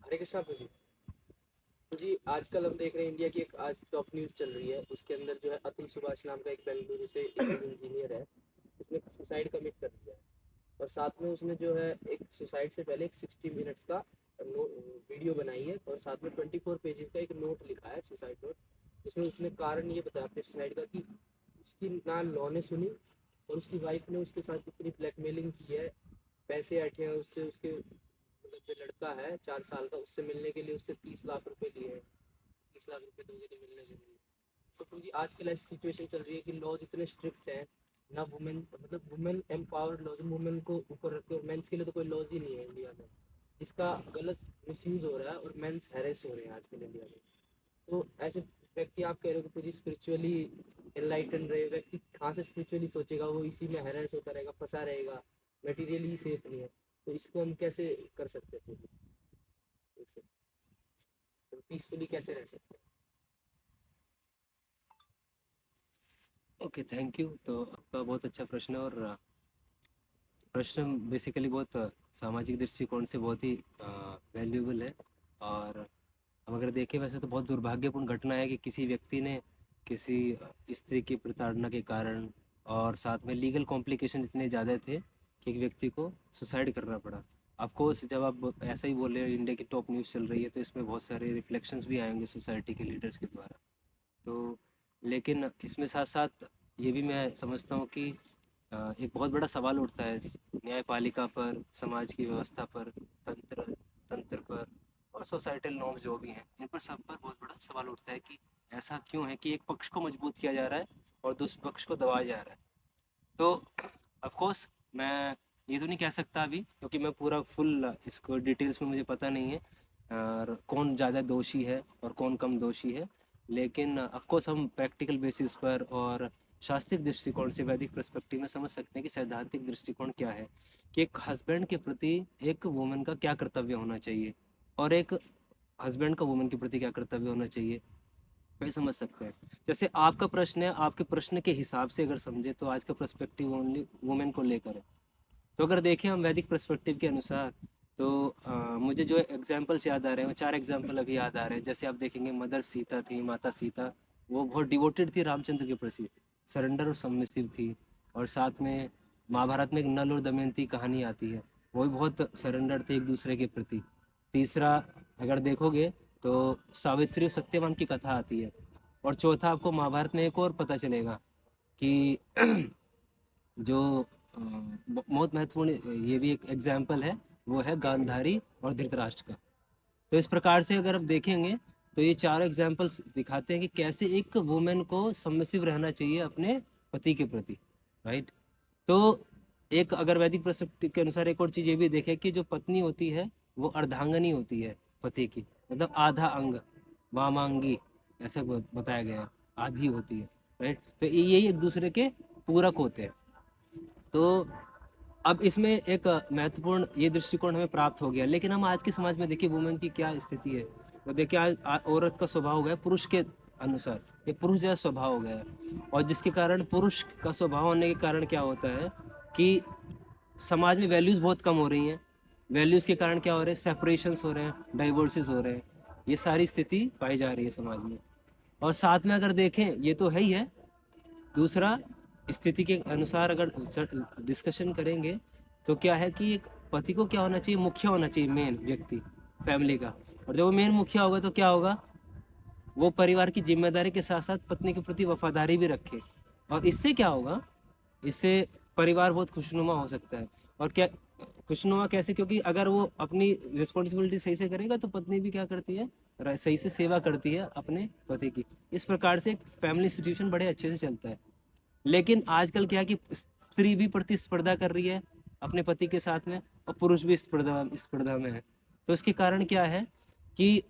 हरे कृष्णा प्रभु। तो जी आजकल हम देख रहे हैं इंडिया की एक आज टॉप न्यूज़ चल रही है, उसके अंदर जो है अतुल सुभाष नाम का एक बेंगलुरु से एक इंजीनियर है, उसने सुसाइड कमिट कर लिया है। और साथ में उसने जो है एक सुसाइड से पहले एक 60 मिनट्स का वीडियो बनाई है और साथ में 24 पेजेस का एक नोट लिखा है, सुसाइड नोट, जिसमें उसने कारण ये बताया अपने सुसाइड का कि उसकी ना लॉ ने सुनी और उसकी वाइफ ने उसके साथ इतनी ब्लैकमेलिंग की है, पैसे ऐंठे हैं उससे, उसके मतलब जो लड़का है 4 साल का, उससे मिलने के लिए उससे 30 लाख रुपए लिए हैं, 30 लाख रुपए दोगे तो मिलने के लिए। तो जी आजकल ऐसी सिचुएशन चल रही है कि लॉज इतने स्ट्रिक्ट है, ना वुमेन मतलब वुमेन एम्पावर्ड लॉज, वुमेन को ऊपर रख के, और मेंस के लिए तो कोई लॉज ही नहीं है इंडिया में, जिसका गलत मिसयूज हो रहा है और मेंस हैरेस हो रहे हैं आजकल इंडिया में। तो ऐसे व्यक्ति, आप कह रहे हो कि स्पिरिचुअली एनलाइटन रहे व्यक्ति कहाँ से स्पिरिचुअली सोचेगा, वो इसी में हैरेस होता रहेगा, फंसा रहेगा, मटेरियली सेफ नहीं है। तो इसको हम कैसे कर सकते हैं, पीसफुली कैसे रह सकते हैं? Okay, thank you. तो आपका बहुत अच्छा प्रश्न है, और प्रश्न बेसिकली बहुत सामाजिक दृष्टिकोण से बहुत ही वैल्यूएबल है। और हम अगर देखें, वैसे तो बहुत दुर्भाग्यपूर्ण घटना है कि किसी व्यक्ति ने किसी स्त्री की प्रताड़ना के कारण, और साथ में लीगल कॉम्प्लिकेशन इतने ज़्यादा थे कि एक व्यक्ति को सुसाइड करना पड़ा। ऑफ कोर्स, जब आप ऐसा ही बोल रहे हो, इंडिया की टॉप न्यूज़ चल रही है, तो इसमें बहुत सारे रिफ्लेक्शंस भी आएंगे सोसाइटी के लीडर्स के द्वारा। तो लेकिन इसमें साथ साथ ये भी मैं समझता हूँ कि एक बहुत बड़ा सवाल उठता है न्यायपालिका पर, समाज की व्यवस्था पर, तंत्र तंत्र पर, और सोसाइटल नॉर्म्स जो भी हैं, इन पर सब पर बहुत बड़ा सवाल उठता है कि ऐसा क्यों है कि एक पक्ष को मजबूत किया जा रहा है और दूसरे पक्ष को दबाया जा रहा है। तो ऑफ कोर्स, मैं ये तो नहीं कह सकता अभी, क्योंकि मैं पूरा फुल इसको डिटेल्स में मुझे पता नहीं है और कौन ज़्यादा दोषी है और कौन कम दोषी है। लेकिन ऑफ कोर्स हम प्रैक्टिकल बेसिस पर और शास्त्रीय दृष्टिकोण से, वैदिक पर्सपेक्टिव में समझ सकते हैं कि सैद्धांतिक दृष्टिकोण क्या है, कि एक हस्बैंड के प्रति एक वुमन का क्या कर्तव्य होना चाहिए, और एक हस्बैंड का वुमन के प्रति क्या कर्तव्य होना चाहिए, वही समझ सकते हैं। जैसे आपका प्रश्न है, आपके प्रश्न के हिसाब से अगर समझे तो आज का पर्सपेक्टिव ओनली वुमेन को लेकर है। तो अगर देखें हम वैदिक पर्सपेक्टिव के अनुसार, तो मुझे जो एग्जाम्पल्स याद आ रहे हैं, वो 4 एग्जाम्पल अभी याद आ रहे हैं। जैसे आप देखेंगे, मदर सीता थी, माता सीता, वो बहुत डिवोटेड थी रामचंद्र के प्रति, सरेंडर और सबमिसिव थी। और साथ में महाभारत में एक नल और दमयंती कहानी आती है, वो भी बहुत सरेंडर थे एक दूसरे के प्रति। तीसरा, अगर देखोगे तो सावित्री और सत्यवान की कथा आती है। और चौथा, आपको महाभारत में एक और पता चलेगा कि जो बहुत महत्वपूर्ण, ये भी एक एग्जाम्पल है, वो है गांधारी और धृतराष्ट्र का। तो इस प्रकार से अगर आप देखेंगे, तो ये चारों एग्जाम्पल्स दिखाते हैं कि कैसे एक वुमेन को सबमिसिव रहना चाहिए अपने पति के प्रति, राइट। तो एक अगर वैदिक पर्सपेक्टिव के अनुसार एक और चीज़ ये भी देखें कि जो पत्नी होती है, वो अर्धांगनी होती है पति की, मतलब आधा अंग, वामांगी, ऐसा बताया गया है, आधी होती है, राइट। तो यही एक दूसरे के पूरक होते हैं। तो अब इसमें एक महत्वपूर्ण ये दृष्टिकोण हमें प्राप्त हो गया। लेकिन हम आज के समाज में देखिए वुमेन की क्या स्थिति है। वो देखिए, आज औरत का स्वभाव हो गया पुरुष के अनुसार, ये पुरुष जैसा स्वभाव हो गया है। और जिसके कारण, पुरुष का स्वभाव होने के कारण क्या होता है कि समाज में वैल्यूज़ बहुत कम हो रही हैं। वैल्यूज़ के कारण क्या हो रहे हैं, सेपरेशंस हो रहे हैं, डाइवोर्सेस हो रहे हैं। ये सारी स्थिति पाई जा रही है समाज में। और साथ में अगर देखें, ये तो है ही है। दूसरा, स्थिति के अनुसार अगर डिस्कशन करेंगे, तो क्या है कि एक पति को क्या होना चाहिए, मुखिया होना चाहिए, मेन व्यक्ति फैमिली का। और जब वो मेन मुखिया होगा तो क्या होगा, वो परिवार की जिम्मेदारी के साथ साथ पत्नी के प्रति वफादारी भी रखे। और इससे क्या होगा, इससे परिवार बहुत खुशनुमा हो सकता है। और क्या खुशनुमा कैसे, क्योंकि अगर वो अपनी रिस्पॉन्सिबिलिटी सही से करेगा तो पत्नी भी क्या करती है, सही से सेवा करती है अपने पति की। इस प्रकार से एक फैमिली इंस्टीट्यूशन बड़े अच्छे से चलता है। लेकिन आजकल क्या है कि स्त्री भी प्रतिस्पर्धा कर रही है अपने पति के साथ में, और पुरुष भी स्पर्धा स्पर्धा में है। तो इसके कारण क्या है कि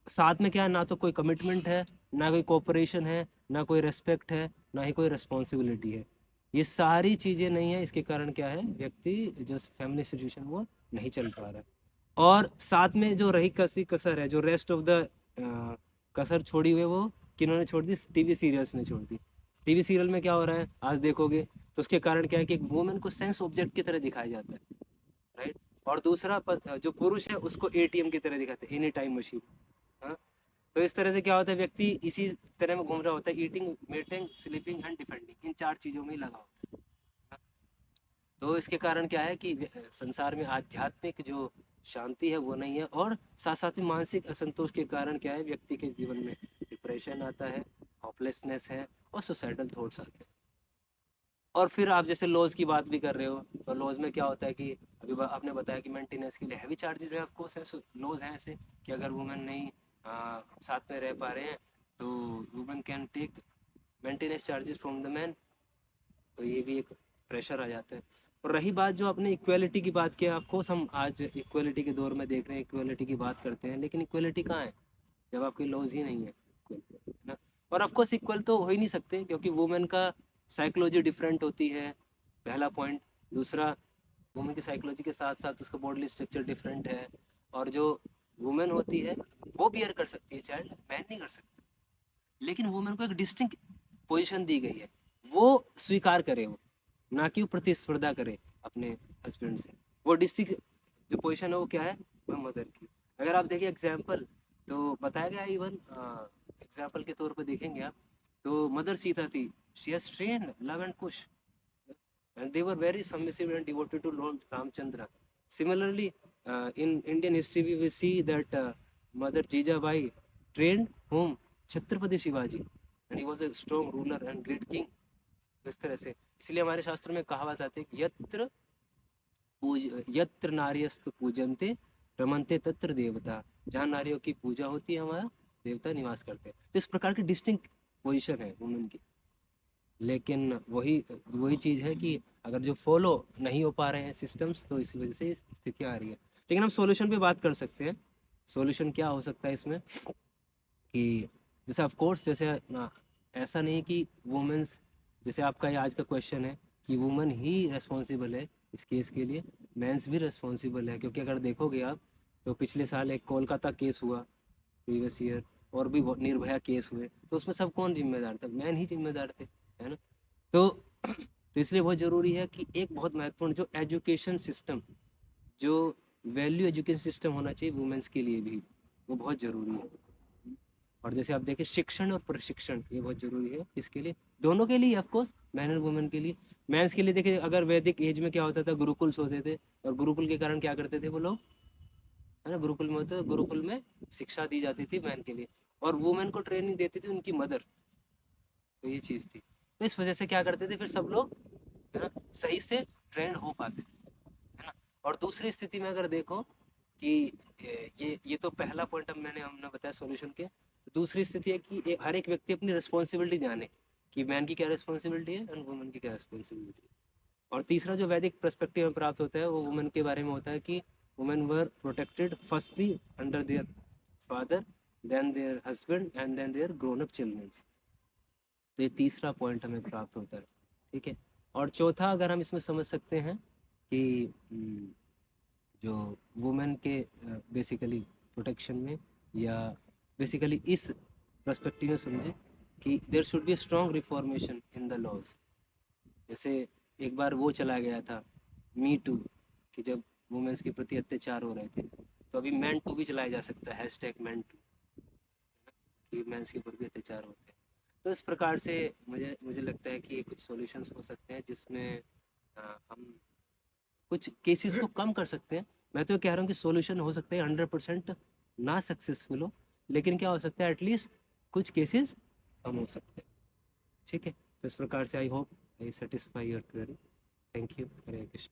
साथ में क्या है, ना तो कोई कमिटमेंट है, ना कोई कोऑपरेशन है, ना कोई रेस्पेक्ट है, ना ही कोई रिस्पॉन्सिबिलिटी है। ये सारी चीज़ें नहीं है। इसके कारण क्या है, व्यक्ति जो फैमिली सिचुएशन वो नहीं चल पा रहा है। और साथ में जो रही कसी कसर है, जो रेस्ट ऑफ द कसर छोड़ी हुई, वो किन्होंने छोड़ दी, टीवी सीरियल्स ने छोड़ दी। टीवी सीरियल में क्या हो रहा है आज देखोगे, तो उसके कारण क्या है कि एक वुमेन को सेंस ऑब्जेक्ट की तरह दिखाया जाता है, राइट। और दूसरा जो पुरुष है उसको एटीएम की तरह दिखाते हैं, एनी टाइम मशीन। हाँ, तो इस तरह से क्या होता है, व्यक्ति इसी तरह में घूम रहा होता है, eating, meeting, sleeping and defending, इन 4 चीज़ों में ही लगा होता है। हाँ, तो इसके कारण क्या है कि संसार में आध्यात्मिक जो शांति है वो नहीं है, और साथ साथ में मानसिक असंतोष के कारण क्या है, व्यक्ति के जीवन में डिप्रेशन आता है, होपलेसनेस है, और सुसाइडल थॉट्स आते हैं। और फिर आप जैसे लॉज की बात भी कर रहे हो, तो लॉज में क्या होता है कि अभी आपने बताया कि मेंटेनेंस के लिए हैवी चार्जेस है, ऑफकोर्स है, लॉज है ऐसे कि अगर वुमेन नहीं साथ में रह पा रहे हैं तो women can take maintenance charges from the man, तो ये भी एक प्रेशर आ जाता है। और रही बात जो आपने इक्वेलिटी की बात की, ऑफकोर्स हम आज इक्वेलिटी के दौर में देख रहे हैं, इक्वेलिटी की बात करते हैं, लेकिन इक्वेलिटी कहाँ है जब आपकी लॉज ही नहीं है, है ना। और ऑफकोर्स इक्वल तो हो ही नहीं सकते, क्योंकि वुमेन का साइकोलॉजी डिफरेंट होती है, पहला पॉइंट। दूसरा, वुमेन की साइकोलॉजी के साथ साथ उसका बॉडी स्ट्रक्चर डिफरेंट है, और जो वुमेन होती है वो बियर कर सकती है चाइल्ड, मैन नहीं कर सकता। लेकिन वुमेन को एक डिस्टिंक्ट पोजीशन दी गई है, वो स्वीकार करे, वो ना कि वो प्रतिस्पर्धा करे अपने हस्बैंड से। वो डिस्टिंक्ट जो पोजीशन है वो क्या है, वो मदर की। अगर आप देखिए एग्जाम्पल, तो बताया गया इवन एग्जाम्पल के तौर पर देखेंगे आप, तो मदर सीता थी, she has trained Luv and Kush, and they were very submissive and devoted to Lord Ramchandra. Similarly, in Indian history, we will see that Mother Jijabai trained whom? Chhatrapati Shivaji, and he was a strong ruler and great king. इस तरह से, इसलिए हमारे शास्त्रों में कहावत आती है कि यत्र नार्यस्तु पूजन्ते रमन्ते तत्र देवता, जहाँ नारियों की पूजा होती है वहाँ देवता निवास करते हैं। तो इस प्रकार की डिस्टिंक्ट पोजीशन है वुमेन की। लेकिन वही वही चीज़ है कि अगर जो फॉलो नहीं हो पा रहे हैं सिस्टम्स, तो इसी वजह से स्थितियाँ आ रही है। लेकिन हम सॉल्यूशन पे बात कर सकते हैं। सॉल्यूशन क्या हो सकता है इसमें, कि जैसे ऑफ कोर्स, जैसे ऐसा नहीं कि वुमेन्स, जैसे आपका ये आज का क्वेश्चन है कि वुमेन ही रिस्पॉन्सिबल है इस केस के लिए, मेंस भी रिस्पॉन्सिबल है। क्योंकि अगर देखोगे आप, तो पिछले साल एक कोलकाता केस हुआ, प्रीवियस ईयर, और भी निर्भया केस हुए, तो उसमें सब कौन जिम्मेदार था, मैन ही जिम्मेदार थे, है ना। तो तो इसलिए बहुत ज़रूरी है कि एक बहुत महत्वपूर्ण जो एजुकेशन सिस्टम, जो वैल्यू एजुकेशन सिस्टम होना चाहिए वुमेन्स के लिए भी, वो बहुत ज़रूरी है। और जैसे आप देखें, शिक्षण और प्रशिक्षण ये बहुत ज़रूरी है, इसके लिए, दोनों के लिए, ऑफकोर्स मैन एंड वुमेन के लिए। मेंस के लिए देखिए, अगर वैदिक एज में क्या होता था, गुरुकुल्स होते थे, और गुरुकुल के कारण क्या करते थे वो लोग, है ना, गुरुकुल में होते, गुरुकुल में शिक्षा दी जाती थी मैन के लिए, और वुमेन को ट्रेनिंग देती थी उनकी मदर। तो ये चीज़ थी, तो इस वजह से क्या करते थे फिर सब लोग, है ना, सही से ट्रेंड हो पाते थे, है ना। और दूसरी स्थिति में अगर देखो कि ये तो पहला पॉइंट अब हमने बताया सॉल्यूशन के। दूसरी स्थिति है कि हर एक व्यक्ति अपनी रिस्पॉन्सिबिलिटी जाने कि मैन की क्या रिस्पॉन्सिबिलिटी है एंड वुमेन की क्या रिस्पॉन्सिबिलिटी है। और तीसरा जो वैदिक पर्सपेक्टिव में प्राप्त होता है वो वुमेन के बारे में होता है कि women were protected firstly under their father, then their husband, and then their grown up children. तो ये तीसरा पॉइंट हमें प्राप्त होता है, ठीक है। और चौथा अगर हम इसमें समझ सकते हैं कि जो वुमेन के बेसिकली प्रोटेक्शन में, या बेसिकली इस पर्सपेक्टिव में समझे कि there should be strong reformation in the laws. जैसे एक बार वो चला गया था, मी टू, कि जब वुमेन्स के प्रति अत्याचार हो रहे थे, तो अभी मैन टू भी चलाया जा सकता है, हैशटैग मैन टू, कि मेंस के ऊपर भी अत्याचार होते हैं। तो इस प्रकार से मुझे मुझे लगता है कि कुछ सॉल्यूशंस हो सकते हैं जिसमें हम कुछ केसेस को कम कर सकते हैं। मैं तो कह रहा हूँ कि सॉल्यूशन हो सकता है 100% ना सक्सेसफुल हो, लेकिन क्या हो सकता है, एटलीस्ट कुछ केसेस कम हो सकते हैं, ठीक है। तो इस प्रकार से I hope I satisfy your query. Thank you, Hare Krishna.